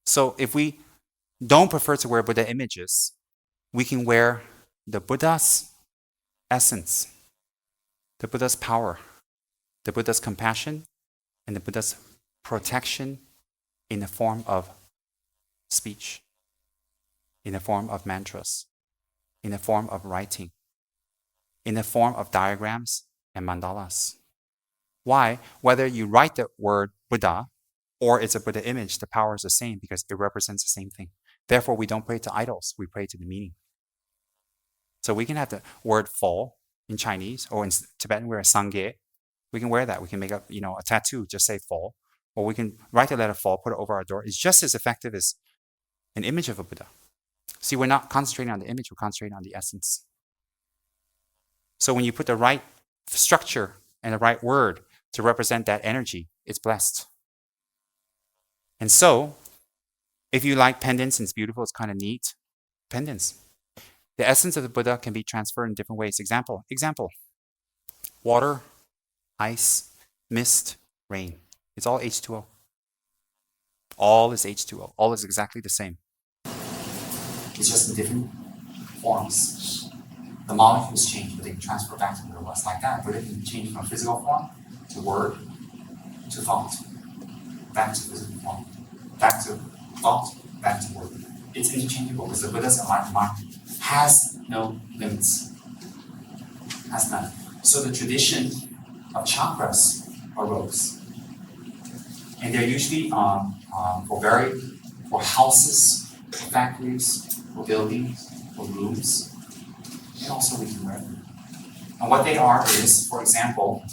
So if we don't prefer to wear Buddha images, we can wear the Buddha's essence, the Buddha's power, the Buddha's compassion, and the Buddha's protection in the form of speech, in the form of mantras, in the form of writing, in the form of diagrams and mandalas. Why? Whether you write the word Buddha or it's a Buddha image, the power is the same because it represents the same thing. Therefore, we don't pray to idols, we pray to the meaning. So we can have the word Fo in Chinese, or in Tibetan we're a Sangye. We can wear that. We can make up, a tattoo, just say Fo. Or we can write the letter Fo, put it over our door. It's just as effective as an image of a Buddha. See, we're not concentrating on the image, we're concentrating on the essence. So when you put the right structure and the right word to represent that energy, it's blessed. And so, if you like pendants and it's beautiful, it's kind of neat, pendants. The essence of the Buddha can be transferred in different ways. Example, water, ice, mist, rain. It's all H2O. All is H2O. All is exactly the same. It's just in different forms. The molecules change, but they can transfer back to what it was like that. Buddha can change from physical form to word to thought, back to physical form, back to thought, back to word. It's interchangeable because the Buddha's enlightened mind has no limits, has none. So the tradition of chakras arose, and they're usually for houses, for factories, for buildings, for rooms, and also we can wear them. And what they are is, for example,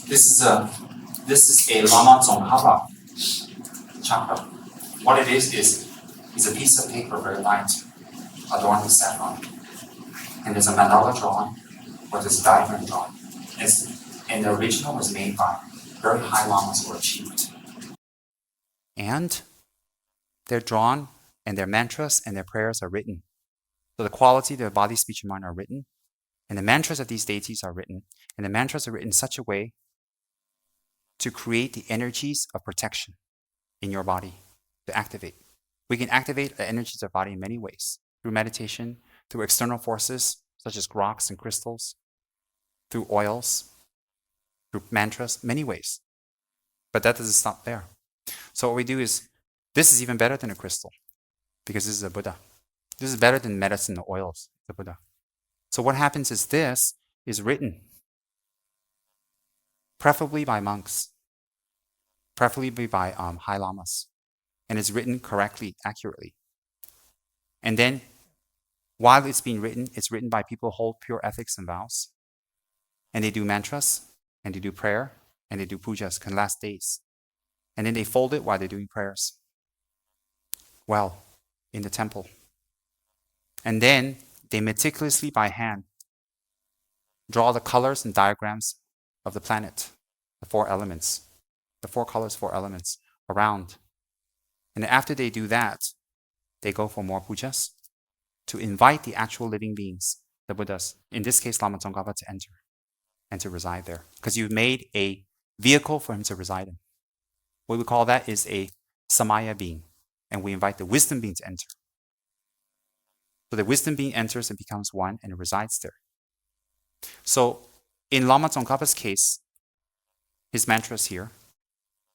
this is a Lama Tsongkhapa chakra. What it is a piece of paper, very light, adorned with saffron. And there's a mandala drawn, or there's a diagram drawn. And the original was made by very high lamas who were achieved. And they're drawn, and their mantras and their prayers are written. So the quality of their body, speech, and mind are written. And the mantras of these deities are written. And the mantras are written in such a way to create the energies of protection in your body, to activate. We can activate the energies of the body in many ways, through meditation, through external forces, such as rocks and crystals, through oils, through mantras, many ways. But that doesn't stop there. So what we do is, this is even better than a crystal, because this is a Buddha. This is better than medicine or oils, the Buddha. So what happens is this is written, preferably by monks, preferably by high lamas, and it's written correctly, accurately. And then, while it's being written, it's written by people who hold pure ethics and vows, and they do mantras, and they do prayer, and they do pujas, can last days. And then they fold it while they're doing prayers. Well, in the temple. And then they meticulously by hand draw the colors and diagrams of the planet, the 4 elements, the 4 colors, 4 elements around. And after they do that, they go for more pujas to invite the actual living beings, the Buddhas, in this case Lama Tsongkhapa, to enter and to reside there. Because you've made a vehicle for him to reside in. What we call that is a samaya being. And we invite the wisdom being to enter. So the wisdom being enters and becomes one and it resides there. So in Lama Tsongkhapa's case, his mantra is here,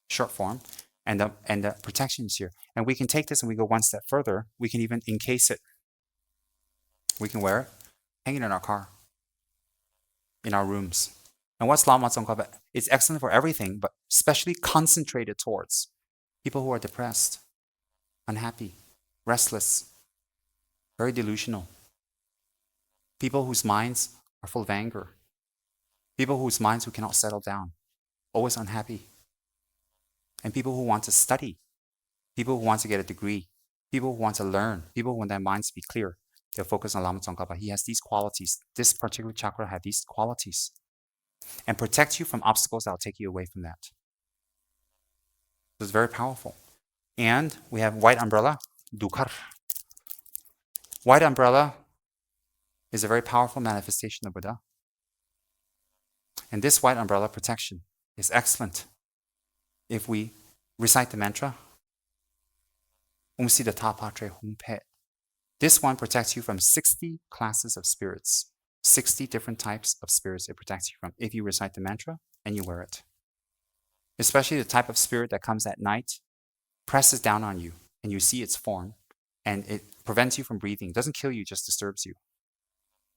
short form, and the protection is here. And we can take this and we go one step further. We can even encase it. We can wear it, hang it in our car, in our rooms. And what's Lama Tsongkhapa? It's excellent for everything, but especially concentrated towards people who are depressed, unhappy, restless, very delusional. People whose minds are full of anger. People whose minds who cannot settle down, always unhappy. And people who want to study, people who want to get a degree, people who want to learn, people who want their minds to be clear. They'll focus on Lama Tsongkhapa. He has these qualities. This particular chakra has these qualities. And protect you from obstacles that will take you away from that. So it's very powerful. And we have white umbrella, Dukar. White umbrella is a very powerful manifestation of Buddha. And this white umbrella protection is excellent if we recite the mantra, Umsiddha Patre Humpet, this one protects you from 60 classes of spirits, 60 different types of spirits it protects you from if you recite the mantra and you wear it. Especially the type of spirit that comes at night, presses down on you, and you see its form, and it prevents you from breathing. It doesn't kill you, just disturbs you.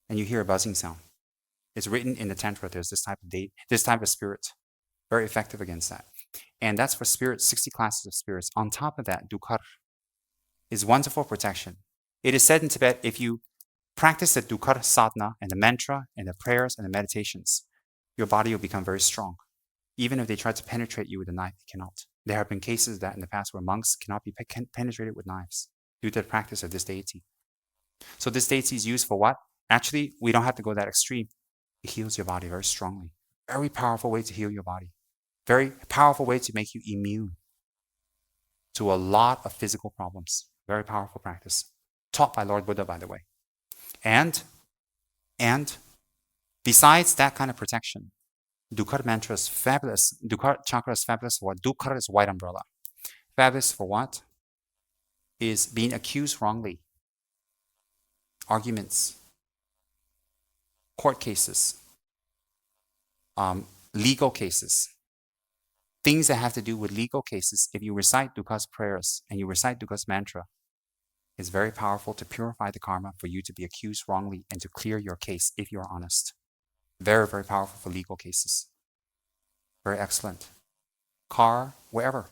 And you hear a buzzing sound. It's written in the Tantra, there's this type of spirit. Very effective against that. And that's for spirits, 60 classes of spirits. On top of that, Dukar is wonderful protection. It is said in Tibet, if you practice the Dukar sadhana and the mantra and the prayers and the meditations, your body will become very strong. Even if they try to penetrate you with a knife, they cannot. There have been cases of that in the past where monks cannot be penetrated with knives due to the practice of this deity. So this deity is used for what? Actually, we don't have to go that extreme. It heals your body very strongly. Very powerful way to heal your body. Very powerful way to make you immune to a lot of physical problems. Very powerful practice. Taught by Lord Buddha, by the way. And besides that kind of protection, Dukar mantra is fabulous. Dukar chakra is fabulous for what? Dukar is white umbrella. Fabulous for what? Is being accused wrongly. Arguments. Court cases. Legal cases. Things that have to do with legal cases, if you recite Dukar's prayers and you recite Dukar's mantra, it's very powerful to purify the karma for you to be accused wrongly and to clear your case if you're honest. Very, very powerful for legal cases. Very excellent. Car, wherever.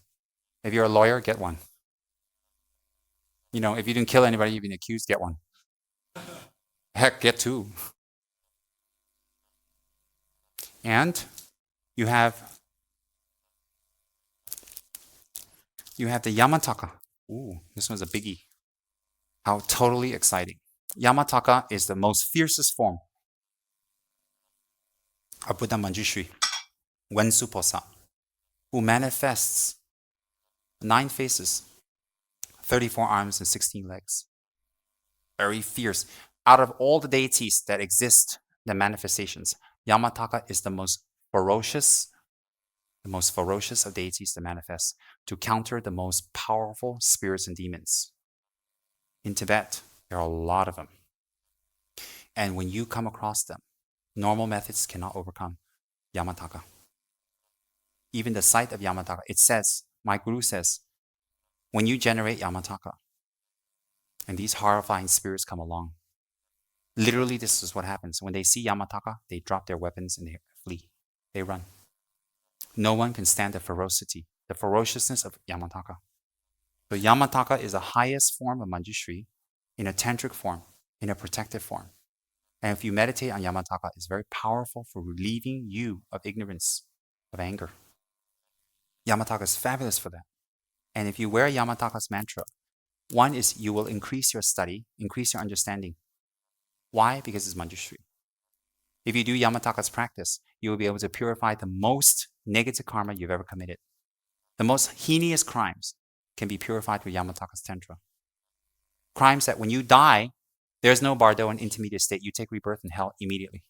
If you're a lawyer, get one. You know, if you didn't kill anybody, you've been accused, get one. Heck, get two. And you have the Yamataka. Ooh, this one's a biggie. How totally exciting. Yamataka is the most fiercest form of Buddha Manjushri, Wensuposa, who manifests 9 faces, 34 arms, and 16 legs. Very fierce. Out of all the deities that exist, the manifestations, Yamataka is the most ferocious of deities to manifest to counter the most powerful spirits and demons. In Tibet, there are a lot of them. And when you come across them, normal methods cannot overcome Yamataka. Even the sight of Yamataka, it says, my guru says, when you generate Yamataka, and these horrifying spirits come along, literally this is what happens. When they see Yamataka, they drop their weapons and they flee. They run. No one can stand the ferocity, the ferociousness of Yamataka. So Yamataka is the highest form of Manjushri in a tantric form, in a protective form. And if you meditate on Yamataka, it's very powerful for relieving you of ignorance, of anger. Yamataka is fabulous for that. And if you wear Yamataka's mantra, one is you will increase your study, increase your understanding. Why? Because it's Manjushri. If you do Yamataka's practice, you will be able to purify the most negative karma you've ever committed. The most heinous crimes can be purified with Yamataka's tantra. Crimes that when you die, there's no bardo and intermediate state. You take rebirth in hell immediately.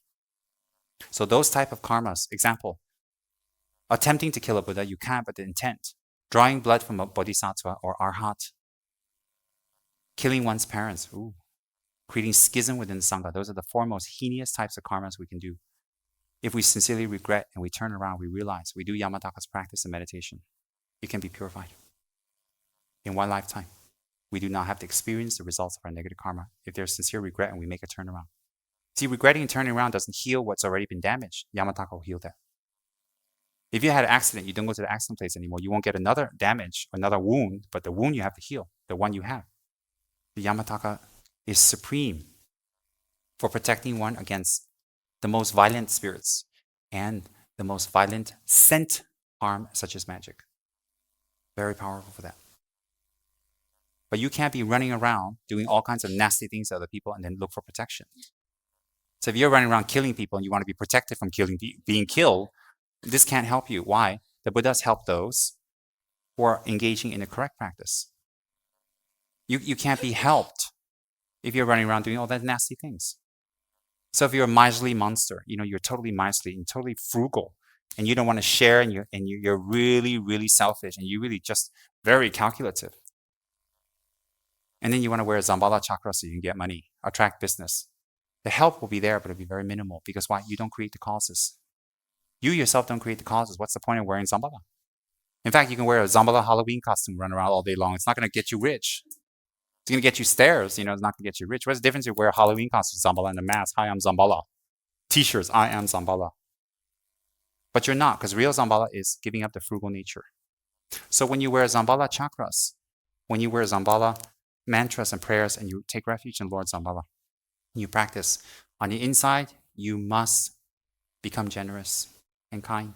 So those type of karmas, example, attempting to kill a Buddha, you can't, but the intent. Drawing blood from a bodhisattva or arhat. Killing one's parents. Ooh. Creating schism within the Sangha. Those are the 4 most heinous types of karmas we can do. If we sincerely regret and we turn around, we realize we do Yamataka's practice and meditation. It can be purified. In one lifetime. We do not have to experience the results of our negative karma if there's sincere regret and we make a turnaround. See, regretting and turning around doesn't heal what's already been damaged. Yamataka will heal that. If you had an accident, you don't go to the accident place anymore. You won't get another damage, another wound, but the wound you have to heal, the one you have. The Yamataka is supreme for protecting one against the most violent spirits and the most violent scent harm, such as magic. Very powerful for that. But you can't be running around doing all kinds of nasty things to other people and then look for protection. So if you're running around killing people and you want to be protected from being killed, this can't help you. Why? The Buddhas help those who are engaging in the correct practice. You can't be helped if you're running around doing all that nasty things. So if you're a miserly monster, you're totally miserly and totally frugal, and you don't want to share, and you're really, really selfish, and you're really just very calculative. And then you want to wear a Zambala chakra so you can get money, attract business. The help will be there, but it'll be very minimal because why? You don't create the causes. You yourself don't create the causes. What's the point of wearing Zambala? In fact, you can wear a Zambala Halloween costume, run around all day long. It's not going to get you rich. It's going to get you stares. It's not going to get you rich. What's the difference if you wear a Halloween costume, Zambala, and a mask? Hi, I'm Zambala. T-shirts, I am Zambala. But you're not, because real Zambala is giving up the frugal nature. So when you wear Zambala chakras, when you wear Zambala mantras and prayers, and you take refuge in Lord Zambala, you practice, on the inside, you must become generous and kind.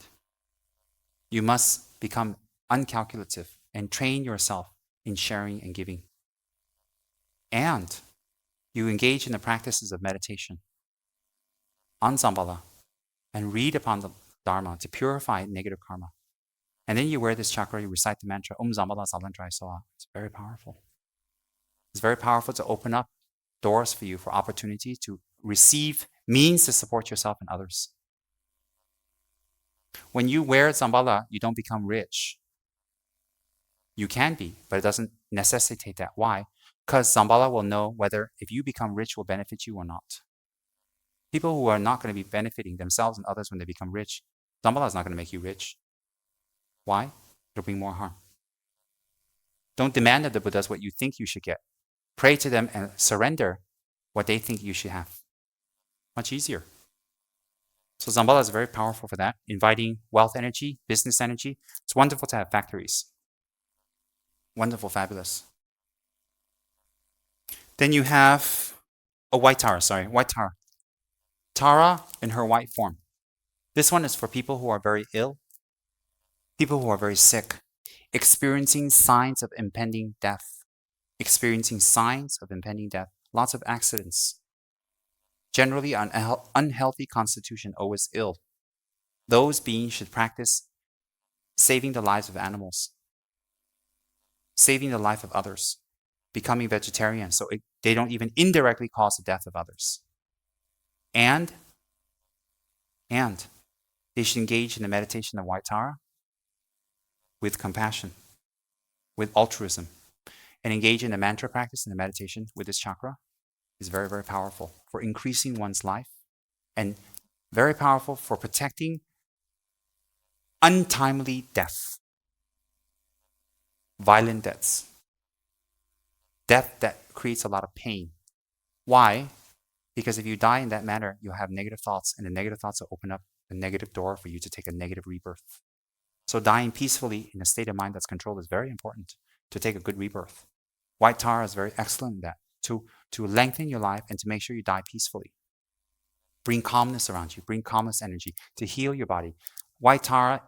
You must become uncalculative and train yourself in sharing and giving. And you engage in the practices of meditation on Zambala and read upon the Dharma to purify negative karma. And then you wear this chakra, you recite the mantra, Zambala Zalandrai Soa. It's very powerful. It's very powerful to open up doors for you for opportunity to receive means to support yourself and others. When you wear Zambala, you don't become rich. You can be, but it doesn't necessitate that. Why? Because Zambala will know whether if you become rich will benefit you or not. People who are not going to be benefiting themselves and others when they become rich, Zambala is not going to make you rich. Why? It'll bring more harm. Don't demand of the Buddhas what you think you should get. Pray to them and surrender what they think you should have. Much easier. So Zambala is very powerful for that, inviting wealth energy, business energy. It's wonderful to have factories. Wonderful, fabulous. Then you have a white Tara, white Tara. Tara in her white form. This one is for people who are very ill, people who are very sick, experiencing signs of impending death. Experiencing signs of impending death. Lots of accidents. Generally, an unhealthy constitution, always ill. Those beings should practice saving the lives of animals, saving the life of others, becoming vegetarian so they don't even indirectly cause the death of others. And they should engage in the meditation of White Tara with compassion, with altruism, and engage in the mantra practice and the meditation with this chakra is very, very powerful for increasing one's life and very powerful for protecting untimely death, violent deaths, death that creates a lot of pain. Why? Because if you die in that manner, you'll have negative thoughts, and the negative thoughts will open up a negative door for you to take a negative rebirth. So dying peacefully in a state of mind that's controlled is very important to take a good rebirth. White Tara is very excellent in that, to lengthen your life and to make sure you die peacefully. Bring calmness around you, bring calmness energy to heal your body. White Tara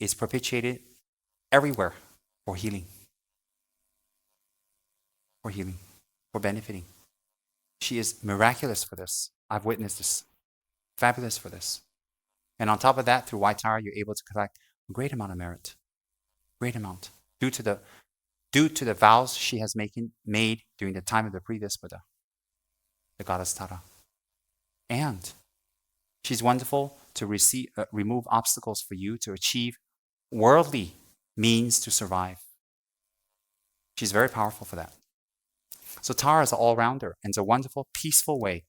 is propitiated everywhere for healing, for benefiting. She is miraculous for this. I've witnessed this. Fabulous for this. And on top of that, through White Tara, you're able to collect a great amount of merit. Great amount. Due to the vows she has made during the time of the previous Buddha, the goddess Tara. And she's wonderful to remove obstacles for you to achieve worldly means to survive. She's very powerful for that. So Tara is an all-rounder, and it's a wonderful, peaceful way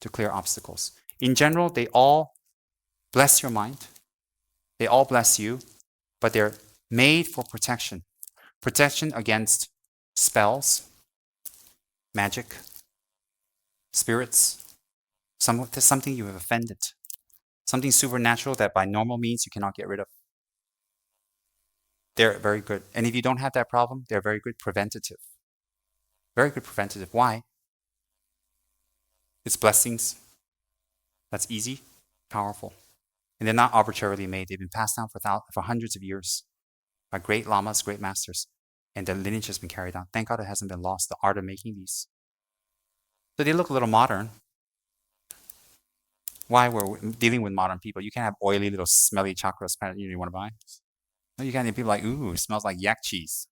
to clear obstacles. In general, they all bless your mind. They all bless you, but they're made for protection. Protection against spells, magic, spirits, something you have offended, something supernatural that by normal means you cannot get rid of. They're very good. And if you don't have that problem, they're very good preventative. Very good preventative. Why? It's blessings. That's easy, powerful. And they're not arbitrarily made. They've been passed down for hundreds of years by great lamas, great masters. And the lineage has been carried on. Thank God it hasn't been lost, the art of making these. So they look a little modern. Why we're dealing with modern people? You can't have oily, little smelly chakras you want to buy. No, you can't have people like, ooh, it smells like yak cheese.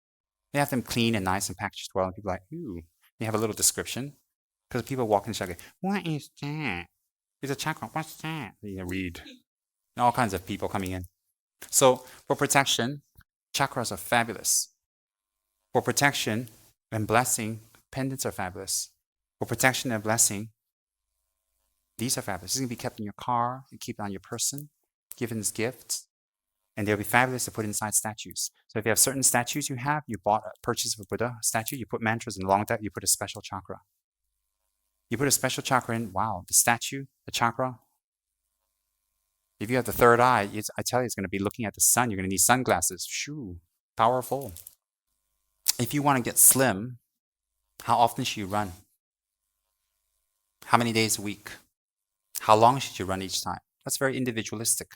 They have them clean and nice and packaged well, and people are like, ooh. They have a little description. Because people walk in the chakra, what is that? It's a chakra, what's that? You read. And all kinds of people coming in. So for protection, chakras are fabulous. For protection and blessing, pendants are fabulous. For protection and blessing, these are fabulous. This is going to be kept in your car, you keep it on your person, given as gifts, and they'll be fabulous to put inside statues. So if you have certain statues you bought a purchase of a Buddha statue, you put mantras, and along with that, you put a special chakra. You put a special chakra in, wow, the statue, the chakra. If you have the third eye, I tell you, it's going to be looking at the sun. You're going to need sunglasses. Shoo, powerful. If you want to get slim, how often should you run? How many days a week? How long should you run each time? That's very individualistic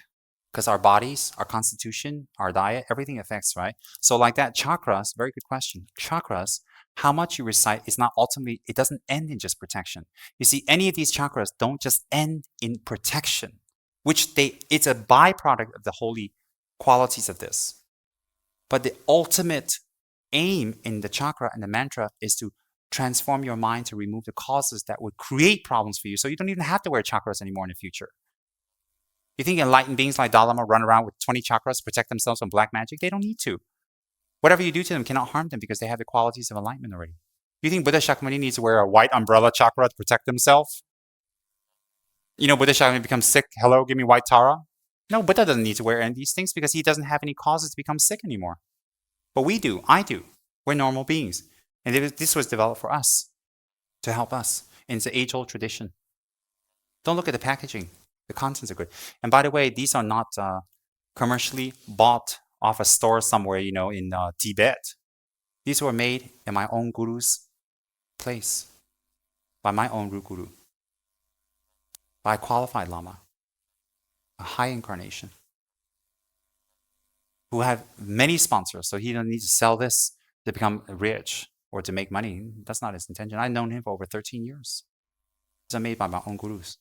because our bodies, our constitution, our diet, everything affects, right? So like that, chakras, very good question. Chakras, how much you recite is not ultimately, it doesn't end in just protection. You see, any of these chakras don't just end in protection, it's a byproduct of the holy qualities of this. But the ultimate aim in the chakra and the mantra is to transform your mind to remove the causes that would create problems for you. So you don't even have to wear chakras anymore in the future. You think enlightened beings like Dalai Lama run around with 20 chakras to protect themselves from black magic? They don't need to. Whatever you do to them cannot harm them because they have the qualities of enlightenment already. You think Buddha Shakyamuni needs to wear a white umbrella chakra to protect himself? Buddha Shakyamuni becomes sick. Hello, give me white Tara. No, Buddha doesn't need to wear any of these things because he doesn't have any causes to become sick anymore. But we do. I do. We're normal beings. And this was developed for us, to help us. And it's an age-old tradition. Don't look at the packaging. The contents are good. And by the way, these are not commercially bought off a store somewhere, in Tibet. These were made in my own guru's place, by my own root guru, by a qualified lama, a high incarnation, who have many sponsors, so he doesn't need to sell this to become rich or to make money. That's not his intention. I've known him for over 13 years. These are made by my own gurus.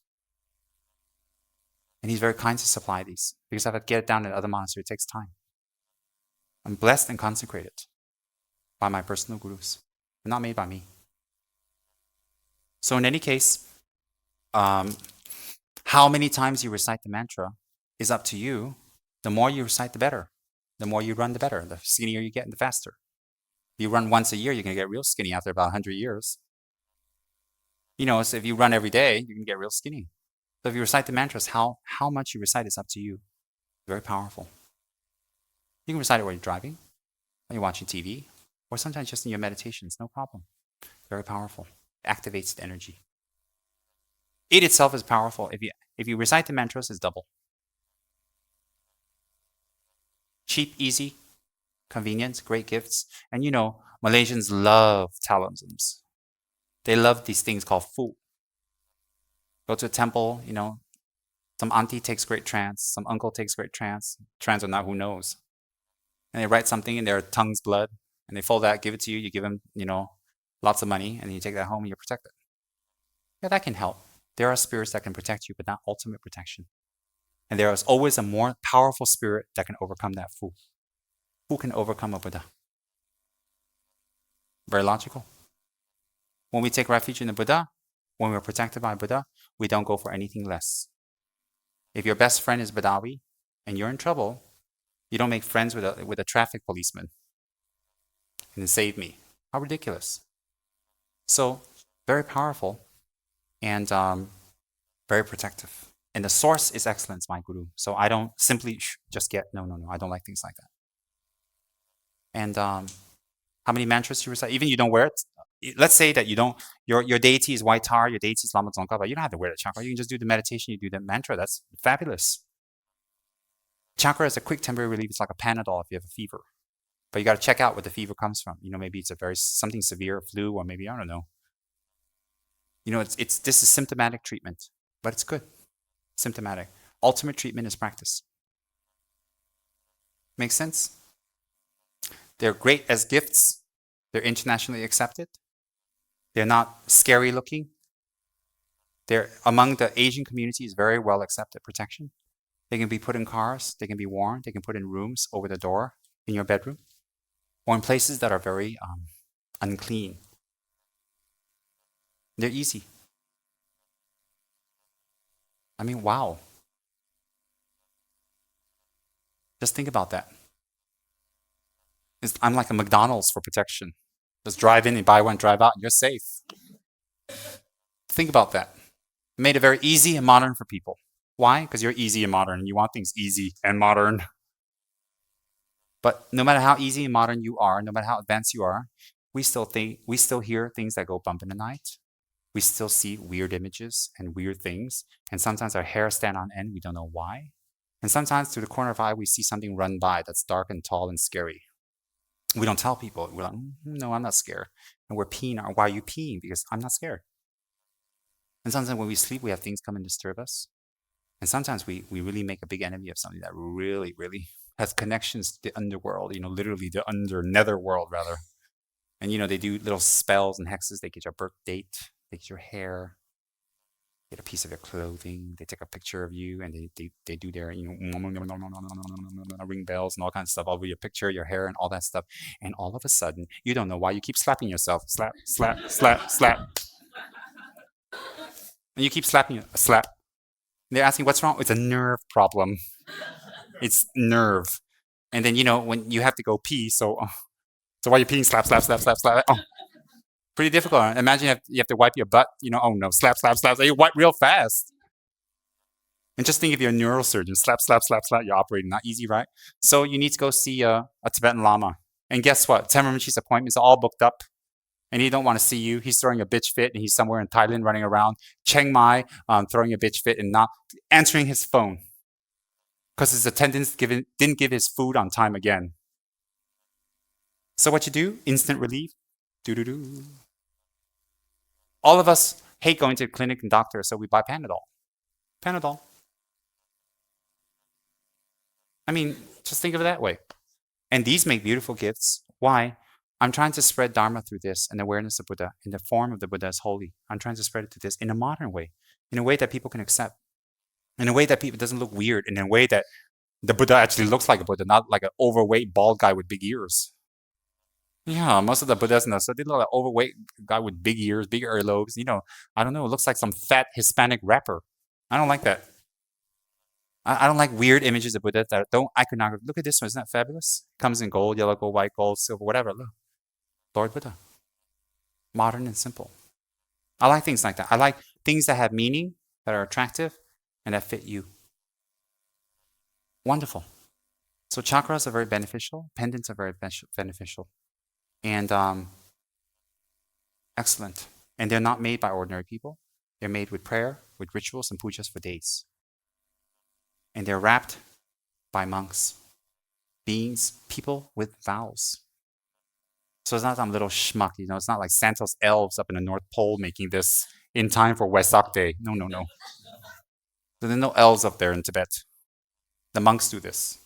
And he's very kind to supply these because I have to get it down in other monasteries. It takes time. I'm blessed and consecrated by my personal gurus. They're not made by me. So in any case, how many times you recite the mantra is up to you. The more you recite, the better. The more you run, the better. The skinnier you get, the faster. If you run once a year, you're going to get real skinny after about 100 years. So if you run every day, you can get real skinny. So if you recite the mantras, how much you recite is up to you. Very powerful. You can recite it while you're driving, when you're watching TV, or sometimes just in your meditations, no problem. Very powerful. It activates the energy. It itself is powerful. If you recite the mantras, it's double. Cheap, easy, convenient, great gifts. And Malaysians love talismans. They love these things called fu. Go to a temple, some auntie takes great trance, some uncle takes great trance. Trance or not, who knows? And they write something in their tongue's blood, and they fold that, give it to you, you give them, lots of money, and then you take that home and you're protected. Yeah, that can help. There are spirits that can protect you, but not ultimate protection. And there is always a more powerful spirit that can overcome that fu. Who can overcome a Buddha? Very logical. When we take refuge in the Buddha, when we're protected by Buddha, we don't go for anything less. If your best friend is Badawi and you're in trouble, you don't make friends with a traffic policeman and save me. How ridiculous. So, very powerful and very protective. And the source is excellence, my guru. So I don't simply just get, no. I don't like things like that. And how many mantras you recite? Even you don't wear it. Let's say that you don't, your deity is White Tar, your deity is Lama Tsongkhapa. You don't have to wear the chakra. You can just do the meditation, you do the mantra. That's fabulous. Chakra is a quick temporary relief. It's like a Panadol if you have a fever. But you got to check out where the fever comes from. Maybe it's something severe, flu, or maybe, I don't know. This is symptomatic treatment, but it's good. Symptomatic. Ultimate treatment is practice. Make sense? They're great as gifts. They're internationally accepted. They're not scary looking. They're among the Asian community is very well accepted protection. They can be put in cars. They can be worn. They can put in rooms over the door in your bedroom, or in places that are very unclean. They're easy. I mean, wow. Just think about that. I'm like a McDonald's for protection. Just drive in and buy one, drive out, and you're safe. Think about that. Made it very easy and modern for people. Why? Because you're easy and modern. You want things easy and modern. But no matter how easy and modern you are, no matter how advanced you are, we still hear things that go bump in the night. We still see weird images and weird things. And sometimes our hair stand on end. We don't know why. And sometimes through the corner of our eye, we see something run by that's dark and tall and scary. We don't tell people. We're like, no, I'm not scared. And we're peeing. Why are you peeing? Because I'm not scared. And sometimes when we sleep, we have things come and disturb us. And sometimes we really make a big enemy of something that really, really has connections to the underworld, literally the netherworld, rather. And, they do little spells and hexes. They get your birth date, they get your hair, get a piece of your clothing, they take a picture of you, and they do their, ring bells and all kinds of stuff over your picture, your hair, and all that stuff. And all of a sudden, you don't know why you keep slapping yourself. Slap, slap, slap, slap. And you keep slapping, slap. They're asking, what's wrong? It's a nerve problem. It's nerve. And then, when you have to go pee, so while you're peeing, slap, slap, slap, slap, slap. Oh, pretty difficult. Imagine you have to wipe your butt, oh no, slap, slap, slap. You wipe real fast. And just think if you're a neurosurgeon, slap, slap, slap, slap, you're operating. Not easy, right? So you need to go see a Tibetan Lama. And guess what? Tsem Rinpoche's appointments are all booked up. And he don't want to see you. He's throwing a bitch fit, and he's somewhere in Thailand running around Chiang Mai, throwing a bitch fit and not answering his phone because his attendants didn't give his food on time again. So what you do? Instant relief. Do. All of us hate going to the clinic and doctor, so we buy Panadol. Panadol. I mean, just think of it that way. And these make beautiful gifts. Why? I'm trying to spread Dharma through this and awareness of Buddha, in the form of the Buddha is holy. I'm trying to spread it to this in a modern way, in a way that people can accept, in a way that people doesn't look weird, in a way that the Buddha actually looks like a Buddha, not like an overweight bald guy with big ears. Yeah, most of the Buddhas so they look like an overweight guy with big ears, big earlobes. I don't know. It looks like some fat Hispanic rapper. I don't like that. I don't like weird images of Buddha that don't iconography. Look at this one. Isn't that fabulous? Comes in gold, yellow gold, white gold, silver, whatever. Look. Lord Buddha. Modern and simple. I like things like that. I like things that have meaning, that are attractive, and that fit you. Wonderful. So chakras are very beneficial. Pendants are very beneficial. And excellent. And they're not made by ordinary people. They're made with prayer, with rituals and pujas for days. And they're wrapped by monks, beings, people with vows. So it's not some little schmuck, it's not like Santa's elves up in the North Pole making this in time for Wesak Day. No. So there are no elves up there in Tibet. The monks do this.